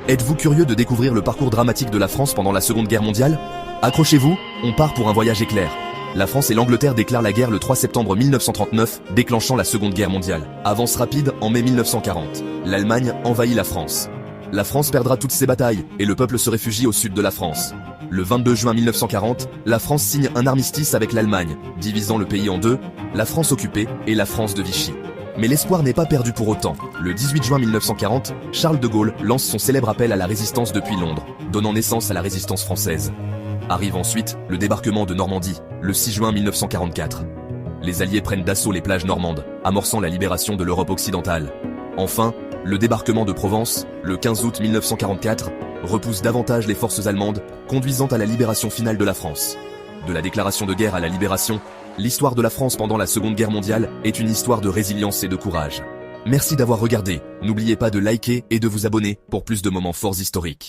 Êtes-vous curieux de découvrir le parcours dramatique de la France pendant la Seconde Guerre mondiale? Accrochez-vous, on part pour un voyage éclair. La France et l'Angleterre déclarent la guerre le 3 septembre 1939, déclenchant la Seconde Guerre mondiale. Avance rapide, en mai 1940. L'Allemagne envahit la France. La France perdra toutes ses batailles, et le peuple se réfugie au sud de la France. Le 22 juin 1940, la France signe un armistice avec l'Allemagne, divisant le pays en deux, la France occupée et la France de Vichy. Mais l'espoir n'est pas perdu pour autant. Le 18 juin 1940, Charles de Gaulle lance son célèbre appel à la résistance depuis Londres, donnant naissance à la résistance française. Arrive ensuite le débarquement de Normandie, le 6 juin 1944. Les Alliés prennent d'assaut les plages normandes, amorçant la libération de l'Europe occidentale. Enfin, le débarquement de Provence, le 15 août 1944, repousse davantage les forces allemandes, conduisant à la libération finale de la France. De la déclaration de guerre à la libération, l'histoire de la France pendant la Seconde Guerre mondiale est une histoire de résilience et de courage. Merci d'avoir regardé, n'oubliez pas de liker et de vous abonner pour plus de moments forts historiques.